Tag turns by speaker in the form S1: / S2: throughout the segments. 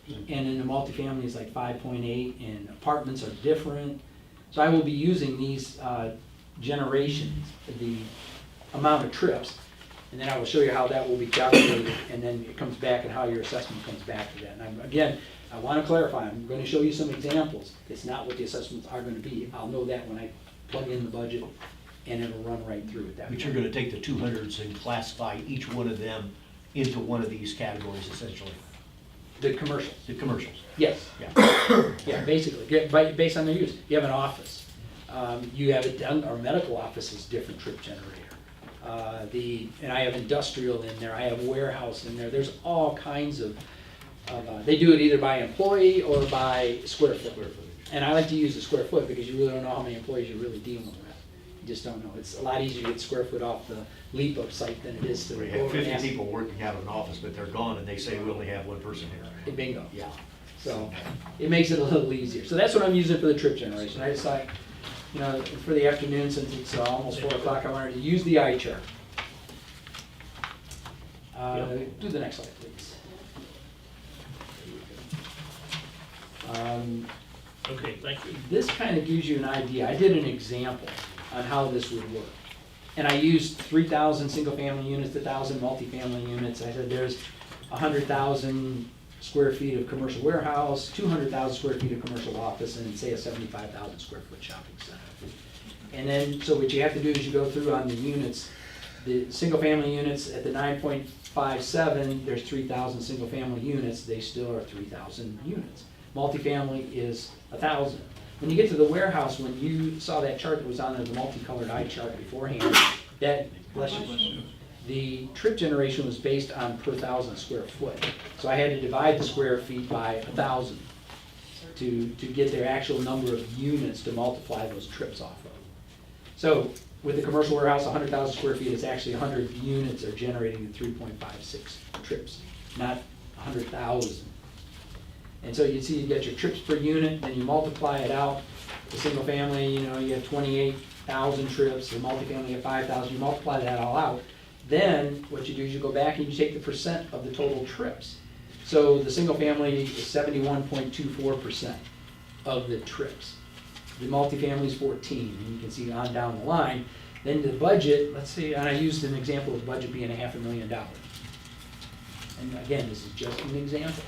S1: And in the multifamily is like 5.8, and apartments are different. So I will be using these generations, the amount of trips, and then I will show you how that will be calculated, and then it comes back and how your assessment comes back to that. And again, I want to clarify, I'm going to show you some examples. It's not what the assessments are going to be. I'll know that when I plug in the budget, and it'll run right through at that
S2: But
S1: point.
S2: you're gonna take the 200s and classify each one of them into one of these categories essentially,
S1: The commercials.
S2: the commercials.
S1: Yes.
S2: Yeah.
S1: Yeah, basically, based on their use. You have an office. You have our medical office is different trip generator. And I have industrial in there, I have warehouse in there. There's all kinds of, they do it either by employee or by square foot. And I like to use the square foot because you really don't know how many employees you're really dealing with. You just don't know. It's a lot easier to get square foot off the LEAP site than it is to
S2: We
S1: go
S2: have
S1: over and
S2: 50
S1: ask.
S2: people working out of an office, but they're gone and they say we only have one person here.
S1: Bingo.
S2: Yeah.
S1: So it makes it a little easier. So that's what I'm using for the trip generation. I decided, you know, for the afternoon, since it's almost 4 o'clock, I wanted to use the eye chart. Do the next slide, please.
S3: Okay, thank you.
S1: This kind of gives you an idea. I did an example on how this would work. And I used 3,000 single-family units, 1,000 multifamily units. I said there's 100,000 square feet of commercial warehouse, 200,000 square feet of commercial office, and say a 75,000 square foot shopping center. And then, so what you have to do is you go through on the units, the single-family units at the 9.57, there's 3,000 single-family units, they still are 3,000 units. Multifamily is 1,000. When you get to the warehouse, when you saw that chart that was on the multicolored eye chart beforehand, that, bless you, the trip generation was based on per 1,000 square foot. So I had to divide the square feet by 1,000 to get their actual number of units to multiply those trips off of. So with the commercial warehouse, 100,000 square feet, it's actually 100 units are generating the 3.56 trips, not 100,000. And so you see you get your trips per unit, then you multiply it out. The single family, you know, you have 28,000 trips, the multifamily you have 5,000, you multiply that all out. Then what you do is you go back and you take the percent of the total trips. So the single family is 71.24% of the trips. The multifamily is 14, and you can see on down the line. Then the budget, let's see, and I used an example of the budget being $500,000. And again, this is just an example.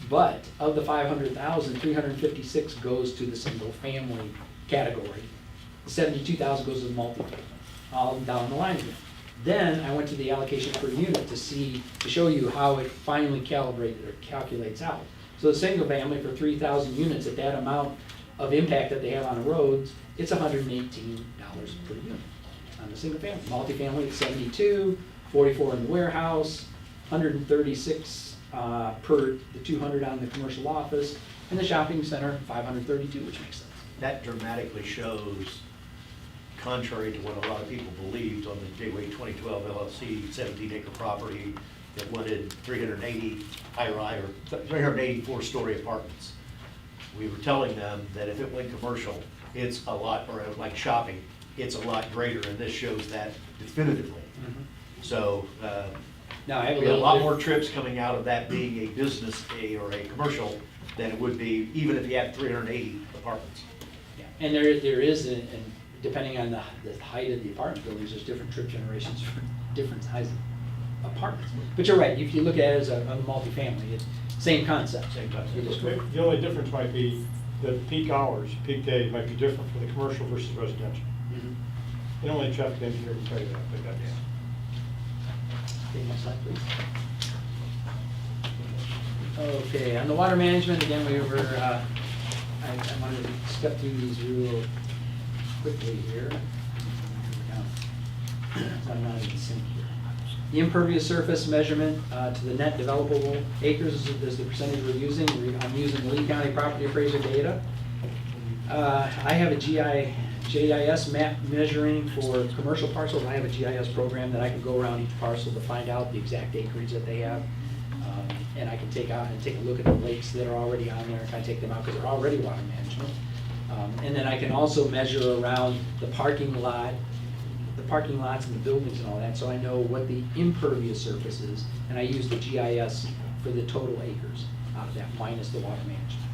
S1: But of the 500,000, 356 goes to the single family category. 72,000 goes to the multifamily, all down the line again. Then I went to the allocation per unit to show you how it finally calibrated or calculates out. So the single family for 3,000 units at that amount of impact that they have on the roads, it's $118 per unit on the single family. Multifamily it's 72, 44 in the warehouse, 136 per the 200 on the commercial office, and the shopping center 532, which makes sense.
S2: That dramatically shows, contrary to what a lot of people believed on the Gateway 2012 LLC 17-acre property that wanted 380 high-rise or 384-story apartments. We were telling them that if it went commercial, it's a lot, or like shopping, it's a lot greater, and this shows that definitively. So
S1: Now I have
S2: we have a lot
S1: little
S2: more trips coming out of that being a business or a commercial than it would be even if you had 380 apartments.
S1: Yeah, and there is, and depending on the height of the apartment buildings, there's different trip generations for different sizes of apartments. But you're right, if you look at it as a multifamily, it's same concept.
S2: Same concept.
S1: You just-
S4: The only difference might be that peak hours, peak day might be different for the commercial versus residential.
S1: Mhm.
S4: And only a traffic engineer can tell you that, but that's.
S1: Okay, next slide, please. Okay, on the water management, again, we were, I wanted to step through these real quickly here. I'm not in sync here. The impervious surface measurement to the net developable acres is the percentage we're using. I'm using the Lee County property appraiser data. I have a GIS map measuring for commercial parcels. I have a GIS program that I can go around each parcel to find out the exact acreage that they have. And I can take out and take a look at the lakes that are already on there, kind of take them out because they're already water management. And then I can also measure around the parking lots and the buildings and all that, so I know what the impervious surface is, and I use the GIS for the total acres out that minus the water management,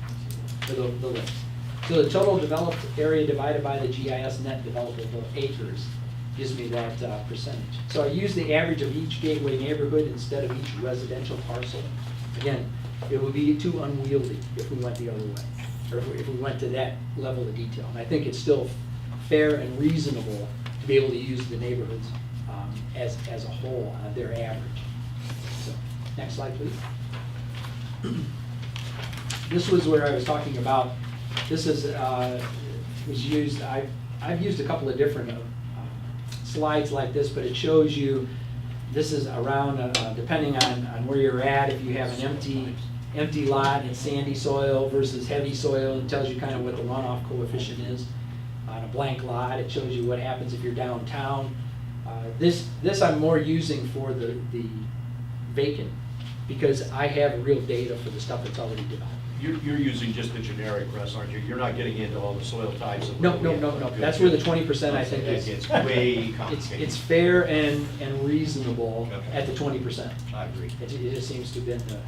S1: for the list. So the total developed area divided by the GIS net developable acres gives me that percentage. So I use the average of each gateway neighborhood instead of each residential parcel. Again, it would be too unwieldy if we went the other way, or if we went to that level of detail. And I think it's still fair and reasonable to be able to use the neighborhoods as a whole, their average. So, next slide, please. This was where I was talking about, this is, was used, I've used a couple of different slides like this, but it shows you, this is around, depending on where you're at, if you have an empty lot and sandy soil versus heavy soil, it tells you kind of what the runoff coefficient is. On a blank lot, it shows you what happens if you're downtown. This I'm more using for the vacant, because I have real data for the stuff that's already developed.
S2: You're using just the generic, Russ, aren't you? You're not getting into all the soil types. Of
S1: No. That's where the 20% I think
S2: That
S1: is.
S2: gets way complicated.
S1: It's fair and reasonable
S2: Okay.
S1: at the 20%.
S2: I agree.
S1: It just seems to have been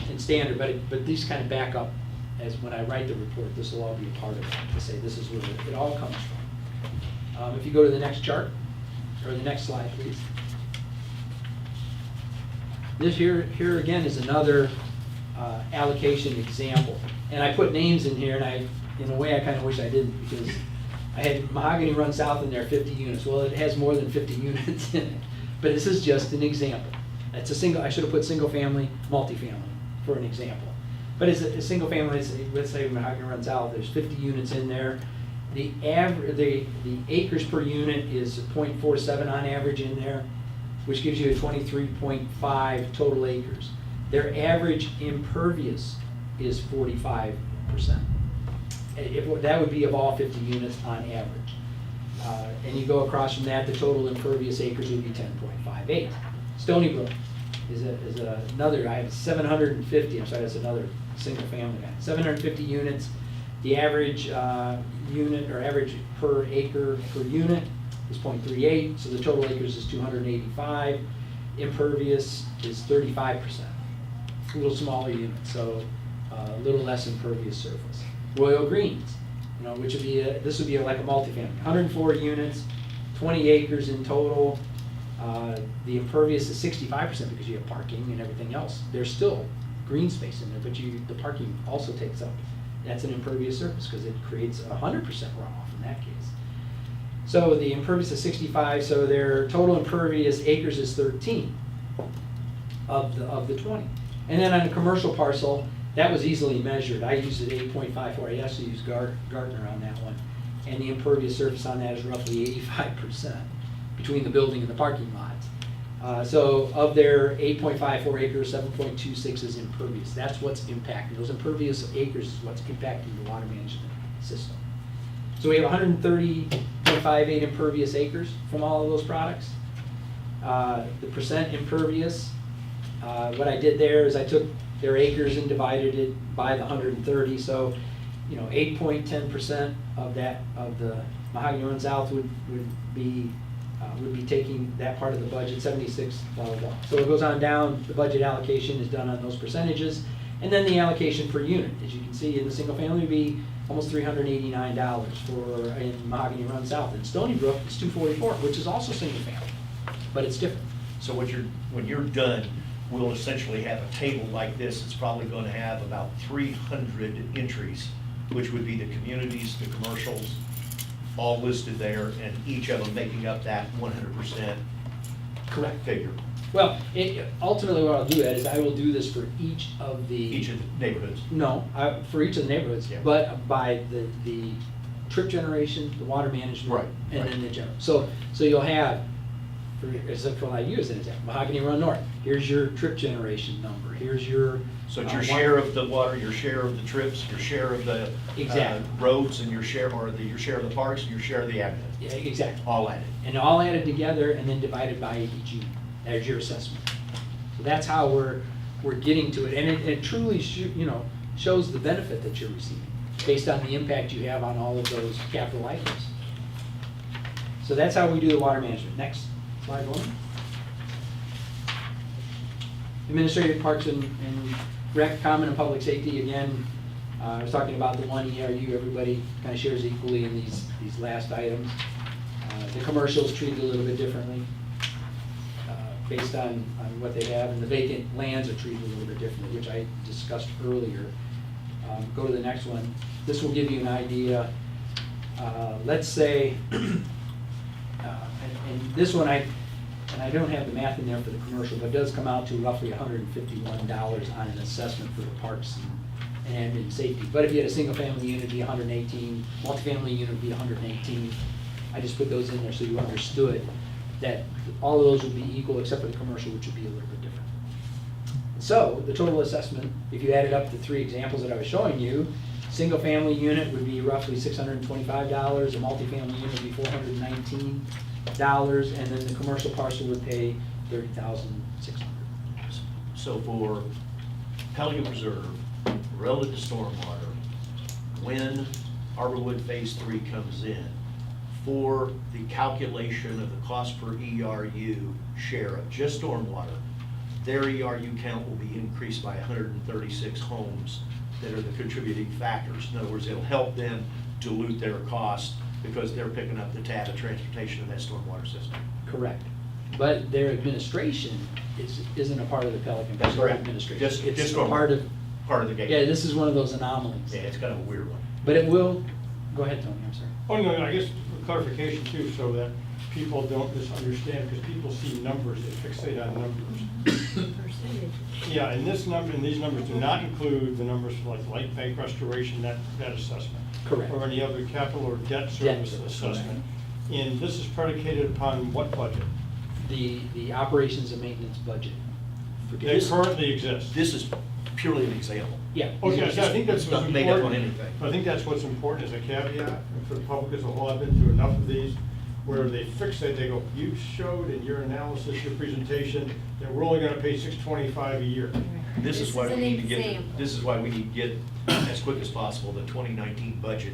S1: in standard, but these kind of back up, as when I write the report, this will all be a part of it, to say this is where it all comes from. If you go to the next chart, or the next slide, please. This here again is another allocation example. And I put names in here, and in a way, I kind of wish I didn't, because I had Mahogany Run South in there, 50 units. Well, it has more than 50 units in it, but this is just an example. It's a single, I should have put single family, multifamily for an example. But as a single family, let's say Mahogany Run South, there's 50 units in there. The acres per unit is 0.47 on average in there, which gives you a 23.5 total acres. Their average impervious is 45%. That would be of all 50 units on average. And you go across from that, the total impervious acres would be 10.58. Stony Brook is another, I have 750, I'm sorry, that's another single family guy. 750 units. The average unit, or average per acre per unit is 0.38, so the total acres is 285. Impervious is 35%. A little smaller unit, so a little less impervious surface. Royal Greens, which would be this would be like a multifamily, 104 units, 20 acres in total. The impervious is 65% because you have parking and everything else. There's still green space in there, but the parking also takes up. That's an impervious surface because it creates 100% runoff in that case. So the impervious is 65, so their total impervious acres is 13 of the 20. And then on a commercial parcel, that was easily measured. I used it 8.54. I actually used Gartner on that one. And the impervious surface on that is roughly 85% between the building and the parking lots. So of their 8.54 acres, 7.26 is impervious. That's what's impacting. Those impervious acres is what's impacting the water management system. So we have 130.58 impervious acres from all of those products. The percent impervious, what I did there is I took their acres and divided it by the 130. So, 8.10% of that, of the Mahogany Run South would be taking that part of the budget, 76, blah, blah, blah. So it goes on down, the budget allocation is done on those percentages, and then the allocation per unit, as you can see, in the single family would be almost $389 for in Mahogany Run South. In Stony Brook, it's $244, which is also single family, but it's different.
S2: So when you're done, we'll essentially have a table like this. It's probably going to have about 300 entries, which would be the communities, the commercials, all listed there, and each of them making up that 100%
S1: Correct.
S2: figure.
S1: Well, ultimately what I'll do, Ed, is I will do this for each of the
S2: neighborhoods.
S1: No, for each of the neighborhoods,
S2: Yeah.
S1: but by the trip generation, the water management,
S2: Right,
S1: and
S2: right.
S1: then the general. So you'll have, except for what I use as an example, Mahogany Run North. Here's your trip generation number. Here's your.
S2: So it's your share of the water, your share of the trips, your share of the
S1: Exactly.
S2: roads, and your share of the parks, and your share of the admin.
S1: Yeah, exactly.
S2: All added.
S1: And all added together and then divided by each unit. There's your assessment. So that's how we're getting to it, and it truly shows the benefit that you're receiving based on the impact you have on all of those capital items. So that's how we do the water management. Next slide, one. Administrative parks and rec, common, and public safety, again, I was talking about the one ERU, everybody kind of shares equally in these last items. The commercials treated a little bit differently, based on what they have, and the vacant lands are treated a little bit differently, which I discussed earlier. Go to the next one. This will give you an idea. Let's say, and this one, and I don't have the math in there for the commercial, but it does come out to roughly $151 on an assessment for the parks and in safety. But if you had a single-family unit, it'd be 118, multifamily unit would be 118. I just put those in there so you understood that all of those would be equal except for the commercial, which would be a little bit different. So the total assessment, if you added up the three examples that I was showing you, single-family unit would be roughly $625, a multifamily unit would be $419, and then the commercial parcel would pay $30,600.
S2: So for Pelican Reserve, relative to stormwater, when Arborwood Phase 3 comes in, for the calculation of the cost per ERU share of just stormwater, their ERU count will be increased by 136 homes that are the contributing factors. In other words, it'll help them dilute their cost because they're picking up the tab of transportation of that stormwater system.
S1: Correct. But their administration isn't a part of the Pelican
S2: That's
S1: Reserve
S2: correct.
S1: administration.
S2: Just
S1: It's
S2: stormwater.
S1: part of,
S2: Part of the
S1: yeah,
S2: game.
S1: this is one of those anomalies.
S2: Yeah, it's kind of a weird one.
S1: But it will, go ahead, Tony, I'm sorry.
S4: Oh, no, I guess for clarification too, so that people don't misunderstand, because people see numbers, they fixate on numbers. Yeah, and this number, and these numbers do not include the numbers for like light bank restoration, that assessment.
S1: Correct.
S4: Or any other capital or debt service assessment. And this is predicated upon what budget?
S1: The operations and maintenance budget.
S4: That
S2: This-
S4: currently exists.
S2: This is purely an example.
S1: Yeah.
S4: Okay, so I think that's
S2: It's
S4: what's
S2: not made up on
S4: important.
S2: anything.
S4: I think that's what's important as a caveat, and for the public as a whole, I've been through enough of these, where they fixate, they go, you showed in your analysis, your presentation, that we're only gonna pay $625 a year.
S2: This is why we
S5: an
S2: need to get,
S5: example.
S2: this is why we need to get, as quick as possible, the 2019 budget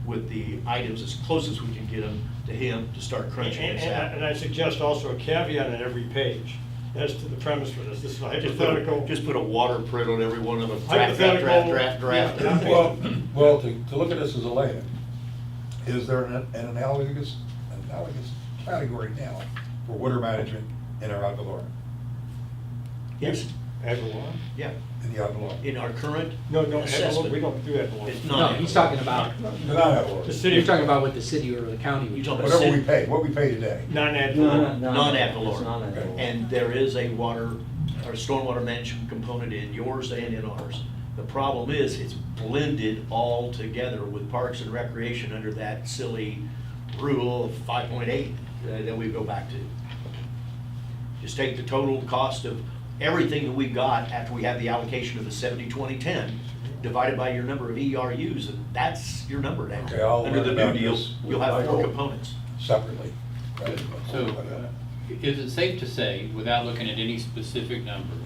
S2: with the items as close as we can get them to him to start crunching this
S4: And I
S2: out.
S4: suggest also a caveat on every page as to the premise for this. This is a hypothetical.
S2: Just put a water print on every one of them. Draft, draft,
S4: Hypothetical.
S2: draft.
S4: Yeah.
S6: Well, to look at this as a layman, is there an analogous category now for water management in our ad valorem?
S2: Yes,
S4: Ad valorem?
S2: yeah.
S6: In the ad valorem?
S2: In our current
S4: No, ad valorem,
S2: assessment.
S4: we don't do ad valorem.
S2: It's
S1: No,
S2: not.
S1: he's talking about,
S6: Not ad
S4: The
S6: valorem.
S4: city.
S1: you're talking about what the city or the county would
S2: You
S1: do.
S2: talking about
S6: Whatever we
S2: city-
S6: pay, what we pay today.
S4: Non-ad
S7: No,
S4: valorem.
S2: non-ad
S7: It's
S2: valorem.
S7: not ad valorem.
S2: And there is a water, or stormwater management component in yours and in ours. The problem is, it's blended all together with Parks and Recreation under that silly rule of 5.8 that we go back to. Just take the total cost of everything that we got after we have the allocation of the 70-20-10, divided by your number of ERUs, and that's your number now.
S6: Okay, I'll
S2: Under the
S6: learn
S2: new
S6: about
S2: deal,
S6: this with
S2: you'll have 4
S6: Michael.
S2: components.
S6: Separately. right?
S8: So, is it safe to say, without looking at any specific numbers,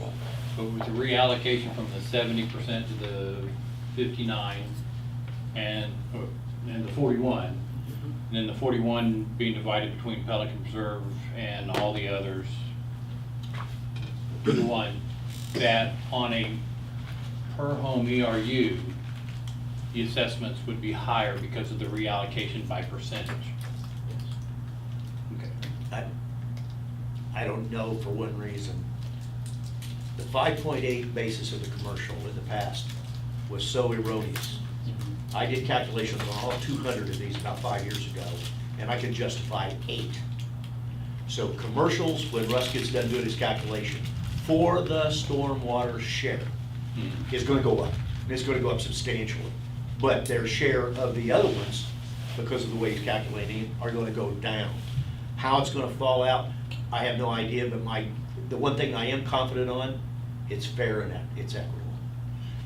S8: but with the reallocation from the 70% to the 59 and the 41, and then the 41 being divided between Pelican Reserve and all the others, to the one, that on a per home ERU, the assessments would be higher because of the reallocation by percentage? Okay.
S2: I don't know for one reason. The 5.8 basis of the commercial in the past was so erroneous. I did calculations on all 200 of these about 5 years ago, and I could justify 8. So commercials, when Russ gets done doing his calculation, for the stormwater share, is gonna go up. And it's gonna go up substantially. But their share of the other ones, because of the way he's calculating, are gonna go down. How it's gonna fall out, I have no idea, but the one thing I am confident on, it's fair and it's equitable.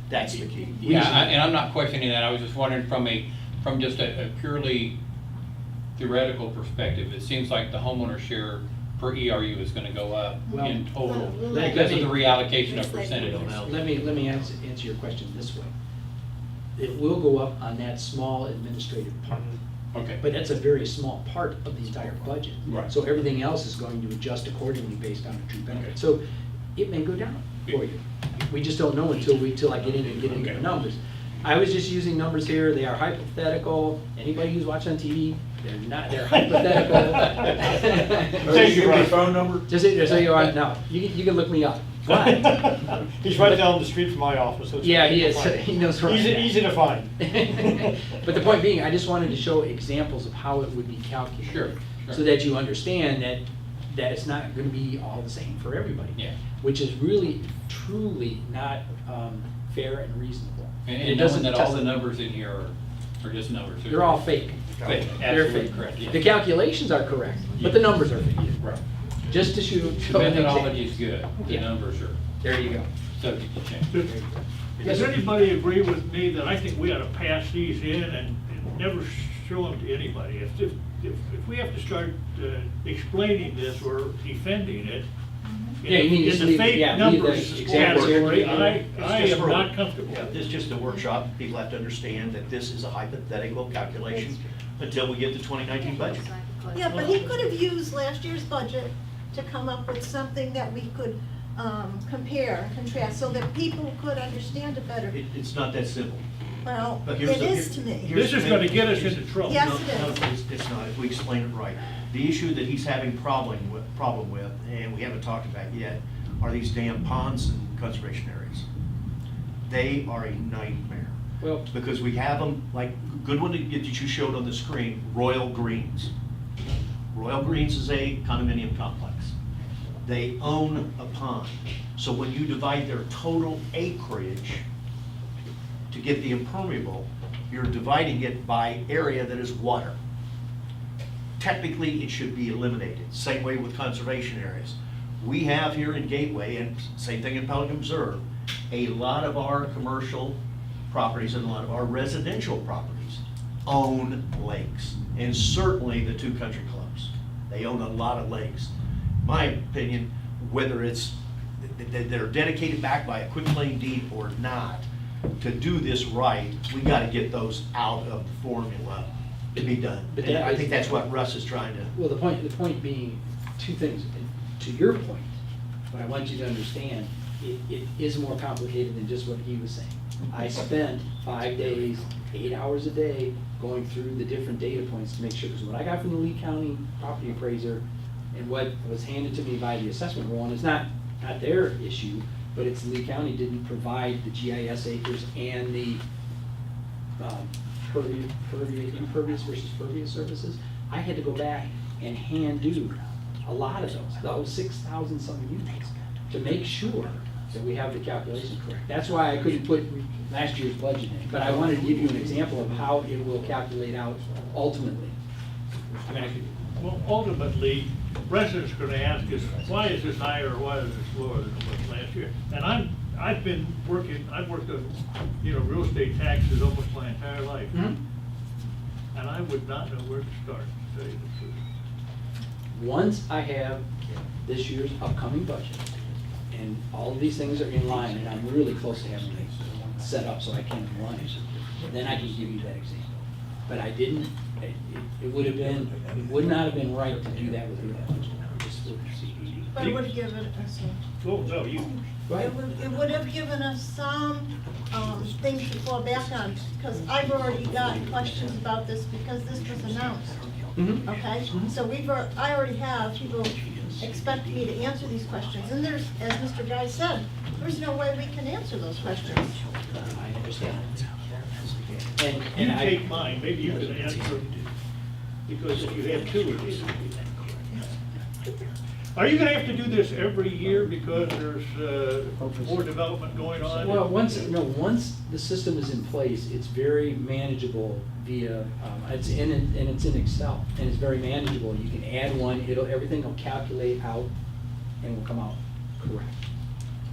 S2: That's the key.
S8: Yeah, and I'm not questioning that, I was just wondering from just a purely theoretical perspective, it seems like the homeowner share per ERU is gonna go up
S1: Well,
S8: in total
S1: let
S8: because of
S1: me-
S8: the reallocation of
S5: Yes, I
S8: percentages.
S2: don't know.
S1: Let me answer your question this way. It will go up on that small administrative part,
S8: Okay.
S1: but that's a very small part of the entire budget.
S8: Right.
S1: So everything else is going to adjust accordingly based on the true benefit.
S8: Okay.
S1: So it may go down for you. We just don't know until I get in and get into the numbers. I was just using numbers here, they are hypothetical. Anybody who's watching on TV, they're hypothetical.
S4: Thank you, Russ.
S6: Phone number?
S1: Just so you are, no, you can look me up. But,
S4: He's right down the street from my office. so it's
S1: yeah, he is,
S4: fine.
S1: he knows where I'm
S4: Easy,
S1: at.
S4: easy to find.
S1: But the point being, I just wanted to show examples of how it would be calculated.
S8: Sure, sure.
S1: So that you understand that it's not gonna be all the same for everybody.
S8: Yeah.
S1: Which is really, truly not fair and reasonable.
S8: And
S1: it
S8: knowing
S1: doesn't
S8: that all
S1: test-
S8: the numbers in here are just numbers.
S1: They're all fake.
S8: Fake,
S1: They're
S8: absolutely
S1: fake.
S8: correct, yeah.
S1: The calculations are correct, but the numbers are fake.
S8: Right.
S1: Just to show
S8: The
S1: an example.
S8: methodology is good, the
S1: Yeah.
S8: numbers are
S1: There you go.
S8: subject to change.
S3: Does anybody agree with me that I think we ought to pass these in and never show them to anybody? If we have to start explaining this or defending it,
S1: Yeah, you need to
S3: in the
S1: leave-
S3: fake
S1: yeah, leave the
S3: numbers
S1: examples here.
S3: category, I
S2: It's just
S3: am
S2: for-
S3: not comfortable.
S2: Yeah, this is just a workshop. People have to understand that this is a hypothetical calculation until we get the 2019 budget.
S5: Yeah, but he could have used last year's budget to come up with something that we could compare, contrast, so that people could understand it better.
S2: It's not that simple.
S5: Well,
S2: But
S5: it
S2: here's the-
S5: is to me.
S2: here's
S3: This is gonna get us into trouble.
S5: Yes,
S2: No,
S5: it
S2: no,
S5: is.
S2: it's not, if we explain it right. The issue that he's having problem with, and we haven't talked about yet, are these damn ponds and conservation areas. They are a nightmare.
S1: Well,
S2: Because we have them, like, good one that you showed on the screen, Royal Greens. Royal Greens is a condominium complex. They own a pond. So when you divide their total acreage to get the impermeable, you're dividing it by area that is water. Technically, it should be eliminated. Same way with conservation areas. We have here in Gateway, and same thing in Pelican Reserve, a lot of our commercial properties and a lot of our residential properties own lakes. And certainly the two country clubs. They own a lot of lakes. My opinion, whether it's, they're dedicated back by a quitclaim deed or not, to do this right, we gotta get those out of the formula to be done.
S1: But
S2: And
S1: that
S2: I
S1: is-
S2: think that's what Russ is trying to.
S1: well, the point being, two things. To your point, what I want you to understand, it is more complicated than just what he was saying. I spent 5 days, 8 hours a day, going through the different data points to make sure, because what I got from the Lee County property appraiser and what was handed to me by the assessment bureau, and it's not their issue, but it's Lee County didn't provide the GIS acres and the impervious versus pervious surfaces. I had to go back and hand do a lot of those 6,000 some units, to make sure that we have the calculation correct. That's why I couldn't put last year's budget in, but I wanted to give you an example of how it will calculate out ultimately. I mean, I could,
S3: Well, ultimately, residents are gonna ask us, why is this higher or why is this lower than it was last year? And I've worked on, real estate taxes almost my entire life.
S1: Mhm.
S3: And I would not know where to start, to tell you the truth.
S1: Once I have this year's upcoming budget, and all of these things are in line, and I'm really close to having it set up so I can run it, then I can give you that example. But I didn't, it would not have been right to do that with your budget. It just wouldn't.
S5: But it would have given us,
S3: Oh, no, you,
S1: Go ahead.
S5: it would have given us some things to fall back on, because I've already gotten questions about this because this was announced.
S1: Mhm.
S5: Okay, so I already have people expect me to answer these questions, and there's, as Mr. Guy said, there's no way we can answer those questions.
S1: I understand.
S3: you
S1: And I.
S3: take mine, maybe you can answer, because if you have two of these. Are you gonna have to do this every year because there's more development going on?
S1: Well, once the system is in place, it's very manageable via, it's in Excel, and it's very manageable. You can add one, everything will calculate out and will come out correct.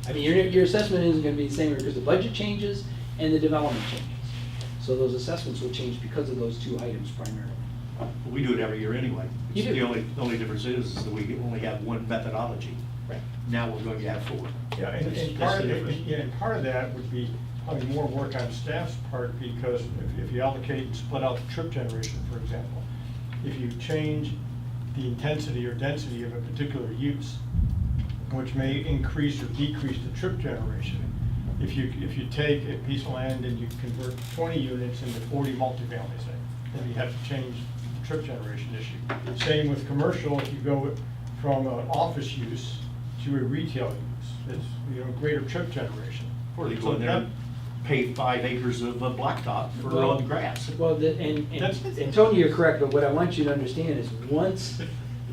S1: I mean, your assessment isn't gonna be the same because the budget changes and the development changes. So those assessments will change because of those two items primarily.
S2: We do it every year anyway.
S1: You do.
S2: The only difference is that we only have one methodology.
S1: Right.
S2: Now we're going to have four.
S4: Yeah, and
S2: That's
S4: part
S2: the
S4: of,
S2: difference.
S4: and part of that would be probably more work on staff's part, because if you allocate and split out the trip generation, for example, if you change the intensity or density of a particular use, which may increase or decrease the trip generation, if you take a piece of land and you convert 20 units into 40 multifamily, say, then you have to change the trip generation issue. Same with commercial, if you go from an office use to a retail use, it's, greater trip generation.
S2: Or they go in there and pay 5 acres of blacktop for
S1: Well-
S2: on grass.
S1: Well,
S4: That's-
S1: and Tony, you're correct, but what I want you to understand is once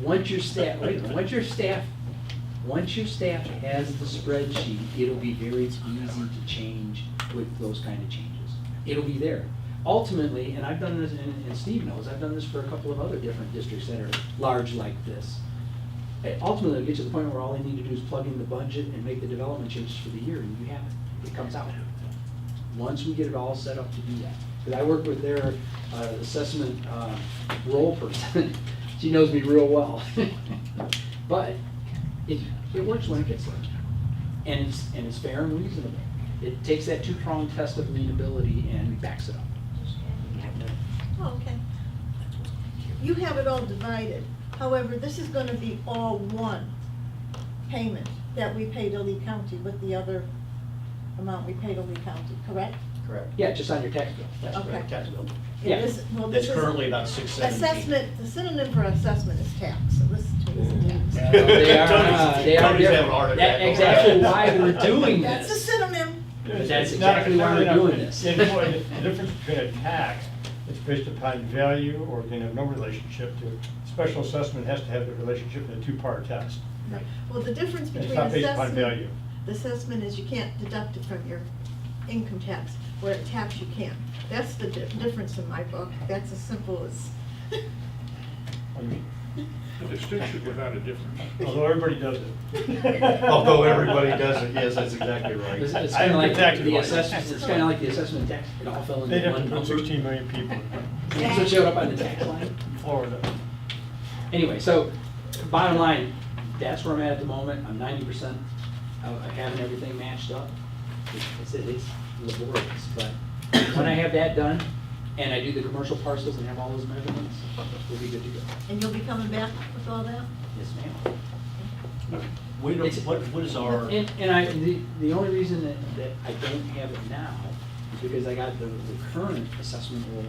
S1: your staff, wait a minute, once your staff has the spreadsheet, it'll be very easy to change with those kind of changes. It'll be there. Ultimately, and I've done this, and Steve knows, I've done this for a couple of other different districts that are large like this. Ultimately, it'll get to the point where all they need to do is plug in the budget and make the development changes for the year, and you have it. It comes out. Once we get it all set up to do that. Because I work with their assessment role person. She knows me real well. But it works when it gets there. And it's fair and reasonable. It takes that two-pronged test of amenability and backs it up.
S5: Oh, okay. You have it all divided. However, this is gonna be all one payment that we pay to Lee County with the other amount we pay to Lee County, correct?
S2: Correct.
S1: Yeah, just on your tax bill. That's
S5: Okay.
S1: correct.
S2: Tax bill.
S1: Yeah.
S5: It is- well, this
S2: It's
S5: is-
S2: currently about 617.
S5: Assessment, the synonym for assessment is tax, so this is tax.
S1: They are
S2: Tony's having a heart
S1: different.
S2: attack
S1: That's
S2: over
S1: exactly
S2: that.
S1: why we're doing
S5: That's a
S1: this.
S5: synonym.
S1: But that's
S4: It's not-
S1: exactly why we're
S4: not-
S1: doing this.
S4: and the difference between a tax, it's based upon value or can have no relationship to it. Special assessment has to have the relationship in a two-part test.
S5: Right. Well, the difference
S4: It's
S5: between
S4: not based upon
S5: assessment,
S4: value.
S5: the assessment is you can't deduct it from your income tax, where a tax you can. That's the difference in my book. That's as simple as.
S4: I mean,
S3: A distinction without a difference.
S4: although everybody does it.
S2: Although everybody does it, yes, that's exactly right.
S1: It's
S4: I
S1: kind of
S4: haven't
S1: like
S4: tax
S1: the
S4: advice.
S1: assessment, it's kind of like the assessment tax, it all fell
S4: They'd
S1: into
S4: have to
S1: one
S4: put
S1: number.
S4: 16 million people
S1: That's what showed up on the tax line.
S4: in Florida.
S1: Anyway, so bottom line, that's where I'm at the moment. I'm 90% of having everything matched up. It's laborious, but when I have that done and I do the commercial parcels and have all those measurements, we'll be good to go.
S5: And you'll be coming back with all that?
S1: Yes, ma'am.
S2: We don't,
S1: It's-
S2: what is our,
S1: And the only reason that I don't have it now is because I got the current assessment roll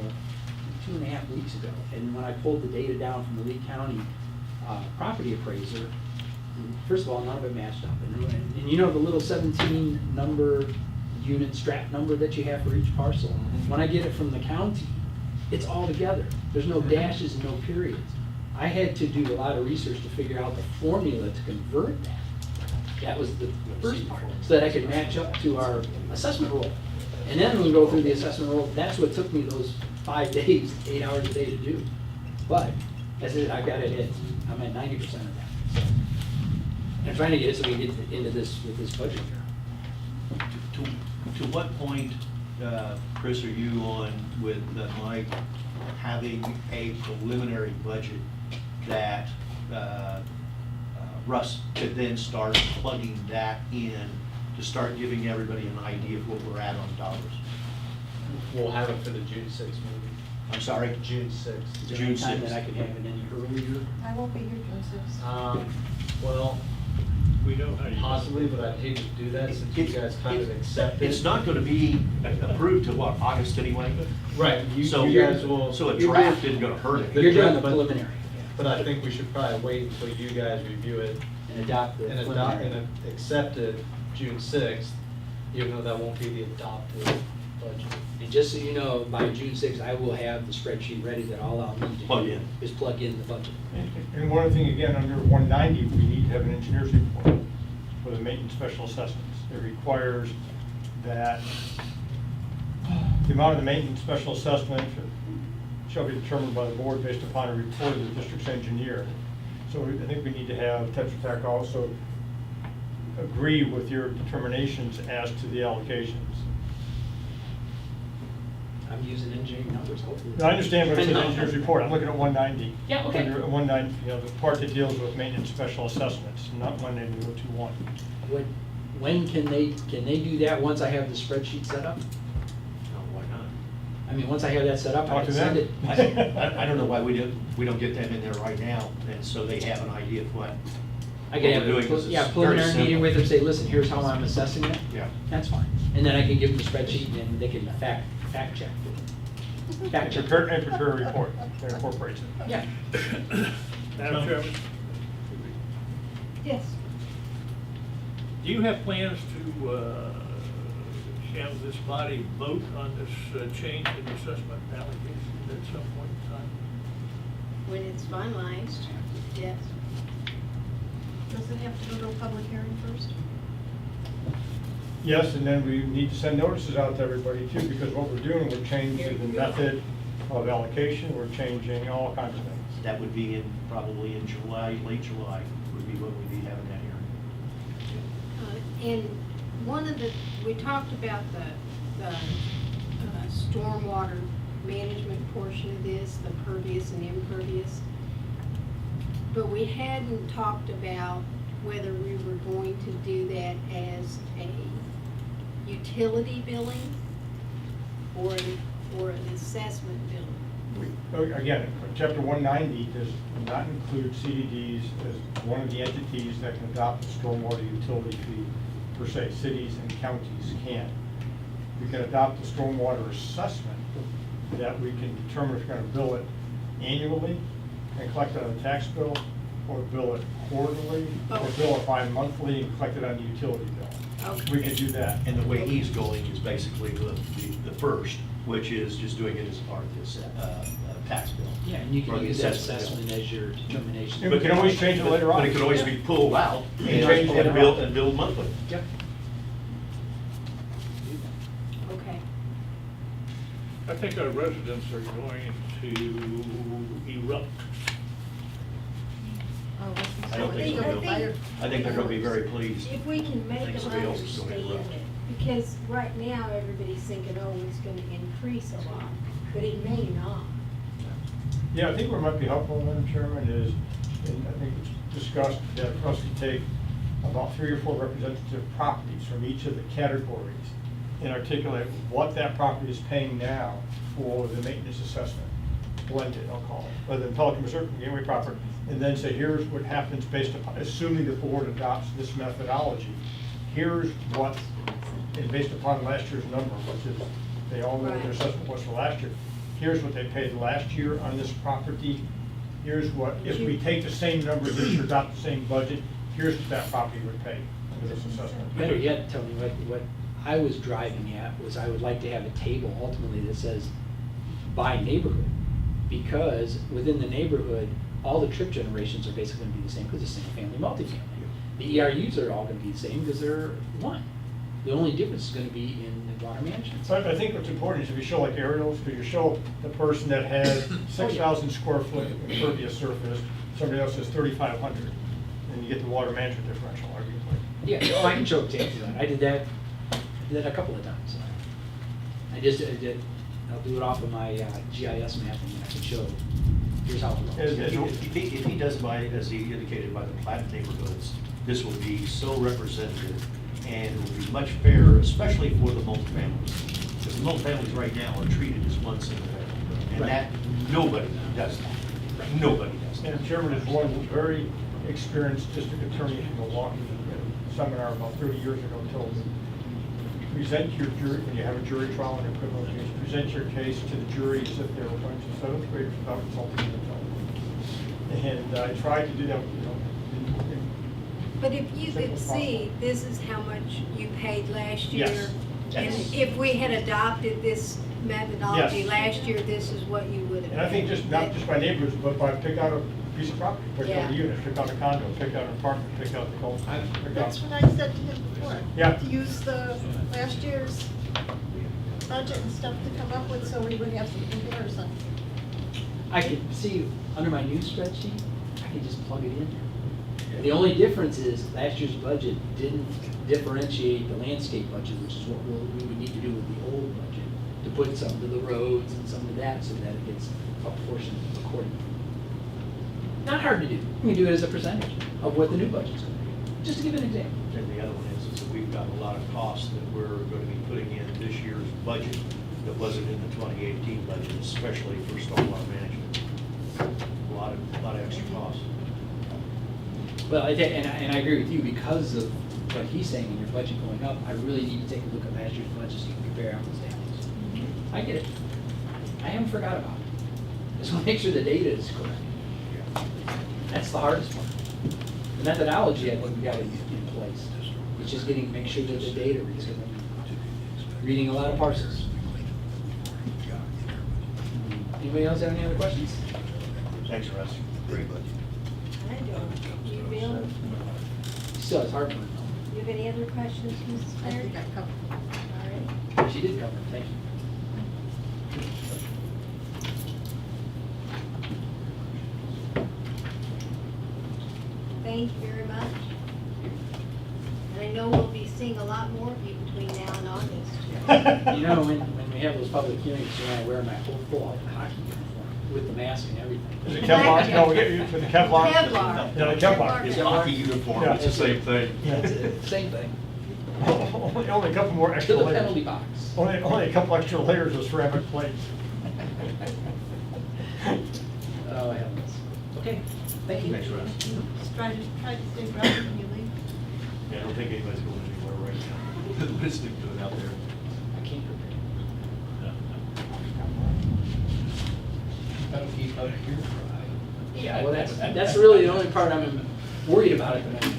S1: 2.5 weeks ago. And when I pulled the data down from the Lee County property appraiser, first of all, none of it matched up. And you know the little 17 number unit strap number that you have for each parcel? When I get it from the county, it's all together. There's no dashes and no periods. I had to do a lot of research to figure out the formula to convert that. That was the first part, so that I could match up to our assessment roll. And then when we go through the assessment roll, that's what took me those 5 days, 8 hours a day to do. But, as I said, I've got it, I'm at 90% of that. And I'm trying to get it so we can get into this with this budget here.
S2: to what point, Chris, are you on with Mike having a preliminary budget that Russ could then start plugging that in to start giving everybody an idea of what we're at on dollars?
S7: We'll have it for the June 6th meeting.
S2: I'm sorry?
S7: June 6th.
S1: Is there
S2: June
S1: any time
S2: 6th.
S1: that I can have it any earlier?
S5: I won't be here June 6th.
S7: Well,
S3: We know how you.
S7: possibly, but I'd hate to do that since you guys kind of accept it.
S2: It's not gonna be approved till what, August anyway?
S7: Right,
S2: So
S7: you guys will.
S2: So a draft isn't gonna hurt it.
S1: You're doing the
S7: but-
S1: preliminary
S7: But I think we should probably wait until you guys review it
S1: and adopt the
S7: and
S1: preliminary.
S7: accept it June 6th, even though that won't be the adopted budget.
S1: And just so you know, by June 6th, I will have the spreadsheet ready that all I'll need to
S2: Plug
S1: do
S2: in.
S1: is plug in the budget.
S4: And one other thing, again, under 190, we need to have an engineer's report for the maintenance special assessments. It requires that the amount of the maintenance special assessment shall be determined by the board based upon a report of the district's engineer. So I think we need to have Tetra Tech also agree with your determinations as to the allocations.
S1: I'm using engineering numbers, hopefully.
S4: Now, I understand what it says in the engineer's report, I'm looking at 190.
S1: Yeah, okay.
S4: Under 190, the part that deals with maintenance special assessments, not 190.021.
S1: When can they do that, once I have the spreadsheet set up?
S2: No, why not?
S1: I mean, once I have that set up, I
S4: Talk
S1: can
S4: to
S1: send
S4: them.
S1: it.
S2: I don't know why we don't get them in there right now, and so they have an idea of what
S1: I can
S2: What
S1: have
S2: we're
S1: a,
S2: doing is
S1: yeah,
S2: it's
S1: preliminary
S2: very
S1: meeting
S2: simple.
S1: with them, say, listen, here's how I'm assessing it.
S2: Yeah.
S1: That's fine. And then I can give them a spreadsheet and then they can fact check. Fact check.
S4: Prepare a report that incorporates it.
S1: Yeah.
S3: Madam Chairman,
S5: Yes.
S3: do you have plans to have this body vote on this change in assessment allocation at some point in time?
S9: When it's finalized, yes.
S5: Does it have to go to a public hearing first?
S4: Yes, and then we need to send notices out to everybody too, because what we're doing, we're changing the method of allocation, we're changing all kinds of things.
S2: That would be probably in July, late July, would be when we'd be having that hearing.
S9: And one of the, we talked about the stormwater management portion of this, the pervious and impervious. But we hadn't talked about whether we were going to do that as a utility billing or an assessment billing.
S4: Again, chapter 190 does not include CDDs as one of the entities that can adopt a stormwater utility fee per se. Cities and counties can't. We can adopt a stormwater assessment that we can determine if we're going to bill it annually and collect it on the tax bill, or bill it quarterly, or bill it bi-monthly and collect it on the utility bill.
S9: Okay.
S4: We can do that.
S2: And the way he's going is basically the first, which is just doing it as part of his tax bill.
S1: Yeah, and you
S2: Or
S1: can
S2: the
S1: use that
S2: assessment bill.
S1: assessment as your determination.
S4: And we can always change it later on.
S2: But it could always be pulled out
S4: You can change it later on.
S2: and billed monthly.
S1: Yep.
S9: Okay.
S3: I think our residents are going to erupt.
S5: Oh,
S2: I don't think so, Bill.
S5: Fire.
S2: I think they're gonna be very pleased.
S10: If we can
S2: I
S10: make
S2: think
S10: them
S2: somebody else is gonna
S10: understand
S2: interrupt.
S10: it, because right now, everybody's thinking, oh, it's gonna increase a lot, but it may not.
S4: Yeah, I think what might be helpful, Madam Chairman, is, and I think it's discussed, that for us to take about 3 or 4 representative properties from each of the categories and articulate what that property is paying now for the maintenance assessment, blended, I'll call it, whether in Pelican Reserve, Gateway proper, and then say, here's what happens based upon, assuming the board adopts this methodology, here's what, and based upon last year's number, which is, they all know what their assessment was for last year, here's what they paid last year on this property, here's what, if we take the same number this year, adopt the same budget, here's what that property would pay under this assessment.
S1: Better yet, Tony, what I was driving at was I would like to have a table ultimately that says by neighborhood. Because within the neighborhood, all the trip generations are basically gonna be the same because it's single family, multifamily. The ERUs are all gonna be the same because they're one. The only difference is gonna be in the water management.
S4: So I think what's important is if you show like aerials, because you show the person that has 6,000 square foot impervious surface, somebody else has 3,500, and you get the water management differential, arguably.
S1: Yeah, no, I can show examples of that. I did that a couple of times. I did, I'll do it off of my GIS mapping, and I can show, here's how it
S4: Is
S1: looks.
S4: it-
S2: If he does by, as he indicated, by the plat neighborhoods, this will be so representative and it will be much fairer, especially for the multifamilies. Because the multifamilies right now are treated as one single family. And
S1: Right.
S2: that, nobody does that. Nobody does that.
S4: And Chairman is one very experienced district attorney from Milwaukee, at a seminar about 30 years ago, told me, present your jury, when you have a jury trial in a criminal case, present your case to the jury as if they were a bunch of seventh graders without consulting the judge. And I tried to do that, you know,
S9: But if you
S4: Simple
S9: could see, this is how much you paid last year.
S4: Yes.
S9: And
S2: Yes.
S9: if we had adopted this methodology
S4: Yes.
S9: last year, this is what you would have.
S4: And I think just, not
S9: paid.
S4: just by neighborhoods, but by pick out a piece of property, pick out a
S9: Yeah.
S4: unit, pick out a condo, pick out an apartment, pick out the cul
S5: That's what I said to him before.
S4: Yeah.
S5: To use the last year's budget and stuff to come up with, so we would have some comparison.
S1: I can see, under my new spreadsheet, I can just plug it in there. The only difference is last year's budget didn't differentiate the landscape budget, which is what we would need to do with the old budget, to put some to the roads and some to that so that it gets apportioned accordingly. Not hard to do. We can do it as a percentage of what the new budget's gonna be, just to give an example.
S2: And the other one is that we've got a lot of costs that we're going to be putting in this year's budget that wasn't in the 2018 budget, especially for stormwater management. A lot of extra costs.
S1: Well, and I agree with you, because of what he's saying in your budget going up, I really need to take a look at last year's budget so you can compare apples to apples. I get it. I haven't forgot about it. Just want to make sure the data is correct. That's the hardest part. The methodology, I think we got it in place. It's just make sure that the data reads it. Reading a lot of parsons. Anybody else have any other questions?
S2: Thanks, Russ. Great budget.
S10: I don't. You, Bill?
S1: Still, it's hard for them.
S10: You have any other questions, Mrs.
S5: I
S10: Claire?
S5: think I covered.
S10: All right.
S1: She did cover it, thank you.
S10: Thank you very much. And I know we'll be seeing a lot more of you between now and August.
S1: You know, when we have those public hearings, I wear my whole full hockey uniform with the mask and everything.
S4: Is it Kevlar? No, we get you for the Kevlar.
S10: Kevlar.
S4: Yeah, the Kevlar.
S2: It's
S10: Kevlar.
S2: hockey uniform,
S4: Yeah.
S2: it's the same thing.
S1: That's it, same thing.
S4: Only a couple more
S1: To
S4: extra
S1: the
S4: layers.
S1: penalty box.
S4: Only a couple extra layers of ceramic plates.
S1: Oh, heavens. Okay, thank you.
S2: Thanks, Russ.
S5: Just try to stay grounded when you leave.
S2: Yeah, I don't think anybody's going anywhere right now. Listening to it out there.
S1: I can't prepare.
S8: That'll keep up here.
S1: Yeah, well, that's really the only part I'm worried about at the moment.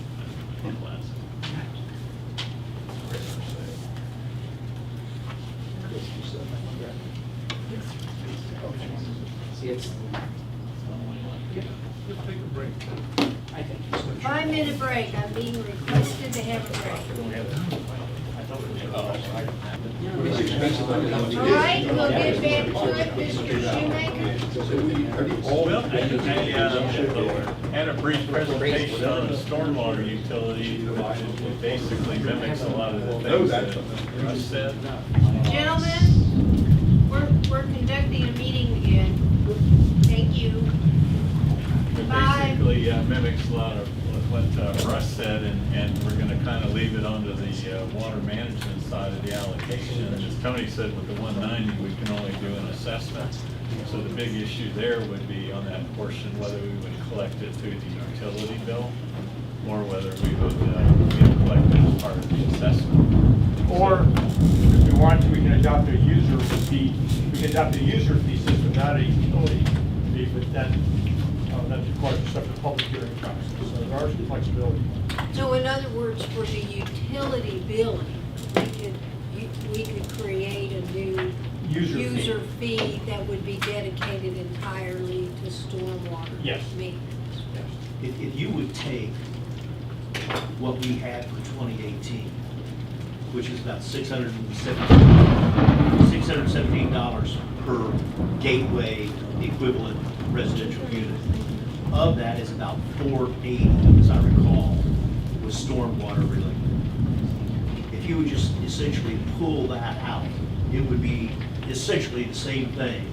S1: See, it's. I think.
S10: 5-minute break. I'm being requested to have a break. All right, we'll get back to it, Mr. Shoemaker.
S11: Well, I had a brief presentation on the stormwater utility, which it basically mimics a lot of the things that Russ said.
S10: Gentlemen, we're conducting a meeting again. Thank you.
S11: It
S10: Bye.
S11: basically mimics a lot of what Russ said, and we're gonna kind of leave it onto the water management side of the allocation. And as Tony said, with the 190, we can only do an assessment. So the big issue there would be on that portion, whether we would collect it through the utility bill, or whether we would collect it as part of the assessment.
S4: Or, if we want to, we can adopt a user fee. We can adopt a user fee system, not a utility fee, but then that requires a separate public hearing process. So there are some flexibility.
S10: So in other words, for the utility billing, we could create a new
S4: User fee.
S10: user fee that would be dedicated entirely to stormwater
S4: Yes.
S10: maintenance.
S2: If you would take what we had for 2018, which is about $617 per gateway equivalent residential unit, of that is about 480, as I recall, was stormwater related. If you would just essentially pull that out, it would be essentially the same thing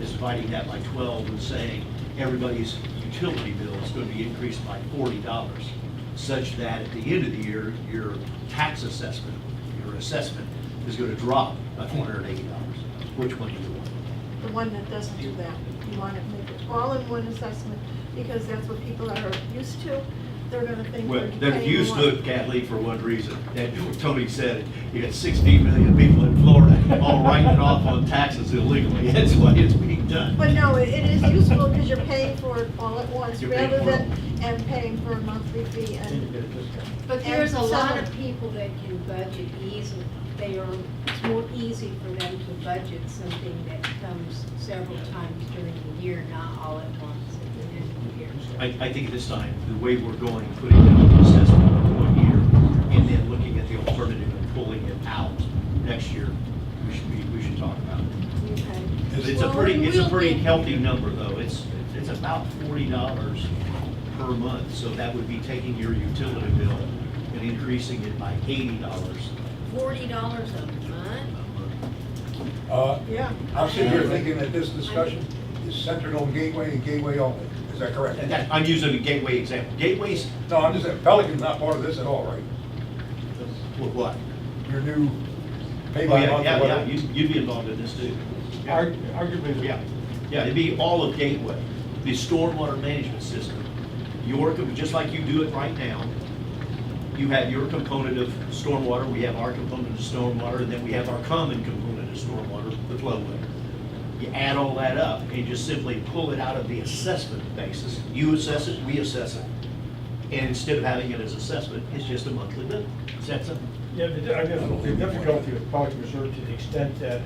S2: as dividing that by 12 and saying everybody's utility bill is going to be increased by $40, such that at the end of the year, your tax assessment, your assessment is going to drop by $480. Which one do you want?
S5: The one that doesn't do that. You want to make it all in one assessment, because that's what people are used to. They're gonna think
S2: Well,
S5: they're
S2: they're
S5: paying
S2: used
S5: more.
S2: to it, Kathleen, for one reason. And Tony said it, you got 16 million people in Florida all writing off on taxes illegally. That's why it's being done.
S5: But no, it is useful because you're paying for it all at once,
S2: You're paying
S5: rather
S2: for it
S5: than, and paying for a monthly fee.
S4: And you
S5: And
S4: get a discount.
S10: But there's a
S5: And
S10: lot
S5: some-
S10: of people that can budget easily. It's more easy for them to budget something that comes several times during the year, not all at once at the end of the year.
S2: I think this time, the way we're going, putting down the assessment for 1 year, and then looking at the alternative and pulling it out next year, we should talk about it.
S10: Okay.
S2: It's a
S10: Well,
S2: pretty, it's a
S10: we'll
S2: pretty
S10: get-
S2: healthy number, though. It's about $40 per month, so that would be taking your utility bill and increasing it by $80
S10: $40 a month?
S5: yeah.
S6: I'm sitting here thinking that this discussion is centered on Gateway and Gateway only. Is that correct?
S2: I'm using a gateway example. Gateways,
S6: No, I'm just saying Pelican's not part of this at all, right?
S2: with what?
S6: Your new pay
S2: Oh,
S6: by
S2: yeah,
S6: month or
S2: yeah,
S6: whatever.
S2: you'd be involved in this too. Yeah.
S4: Arguably,
S2: Yeah, it'd be all of Gateway. The stormwater management system, just like you do it right now, you have your component of stormwater, we have our component of stormwater, and then we have our common component of stormwater, the flowway. You add all that up and just simply pull it out of the assessment basis. You assess it, we assess it. And instead of having it as assessment, it's just a monthly bill. Is that something?
S4: Yeah, I guess the difficulty with public reserve to the extent that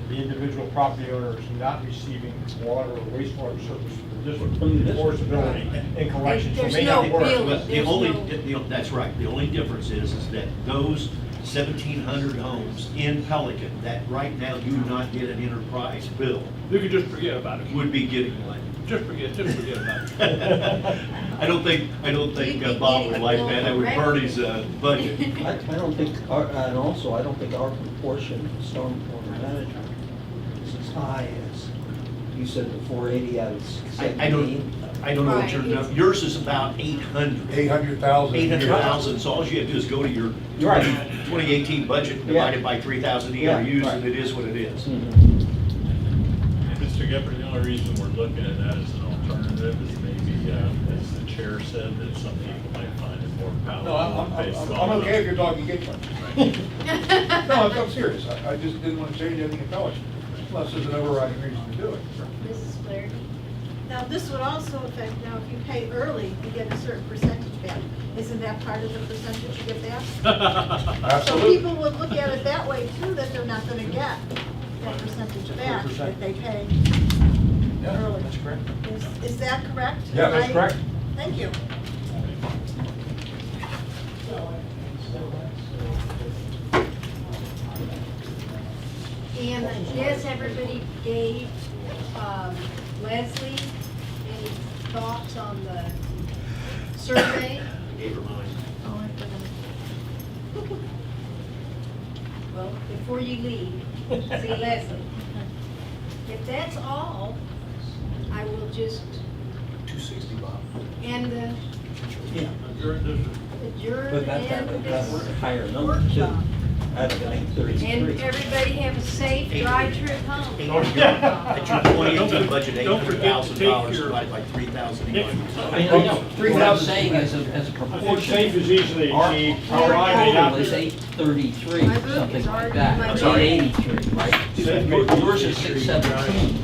S4: the individual property owner is not receiving water or wastewater service from the district, enforceability and collection, so it may
S9: There's
S4: not
S9: no
S4: work.
S9: bill.
S2: But the
S9: There's
S2: only,
S9: no-
S2: that's right, the only difference is that those 1,700 homes in Pelican that right now do not get an enterprise bill
S3: You could just forget about it.
S2: would be getting one.
S3: Just forget about it.
S2: I don't think
S9: You'd be
S2: Bob would
S9: getting
S2: like
S9: a bill
S2: that, that would
S9: directly.
S2: burn his budget.
S12: I don't think, and also, I don't think our proportion of stormwater management is as high as, you said, the 480 out of
S2: I don't
S12: 17.
S2: know what
S9: Right,
S2: your,
S9: it's-
S2: yours is about 800.
S6: 800,000.
S2: 800,000, so all you have to do is go to your
S12: You're right.
S2: 2018 budget, divide it by 3,000
S12: Yeah,
S2: ERUs,
S12: right.
S2: and it is what it is.
S12: Mhm.
S11: Mr. Gepper, the only reason we're looking at that as an alternative is maybe, as the chair said, that some people might find it more
S6: No,
S11: palatable based on.
S6: I'm okay if you're talking gateway. No, I'm serious, I just didn't want to change anything in Pelican, unless there's an overriding reason to do it.
S10: Mrs. Flaherty?
S5: Now, this would also affect, now, if you pay early, you get a certain percentage back. Isn't that part of the percentage you get back? So
S6: Absolutely.
S5: people would look at it that way too, that they're not gonna get that percentage back if they pay
S6: Yeah,
S5: early.
S6: that's correct.
S5: Is that correct?
S6: Yeah, that's
S5: Am I-
S6: correct.
S5: Thank you.
S10: And yes, everybody gave Leslie any thoughts on the survey?
S2: Gave her mine.
S5: Oh, I forgot.
S10: Well, before you leave, see Leslie. If that's all, I will just
S2: 260, Bob.
S10: end the
S12: Yeah,
S3: Adjourn this.
S10: adjourn
S12: but that's
S10: and
S12: a
S10: this
S12: higher number too.
S10: workshop.
S12: Out of the
S10: And
S12: 833.
S10: everybody have a safe drive trip home.
S2: At your 2018 budget,
S3: Don't forget to take
S2: $800,000
S3: your-
S2: divided by 3,000
S3: Nick.
S12: I know, what I'm saying as a
S4: I think
S12: proportion.
S4: safe is easily
S12: Our
S4: achieved.
S12: our
S4: Try may not
S12: total is
S4: be-
S12: 833,
S10: My book
S12: something
S10: is
S12: like
S10: already
S12: that,
S10: in my
S12: it's
S10: bag.
S12: 883, right?
S4: Safe may be
S12: Yours is
S4: achieved.
S12: 617.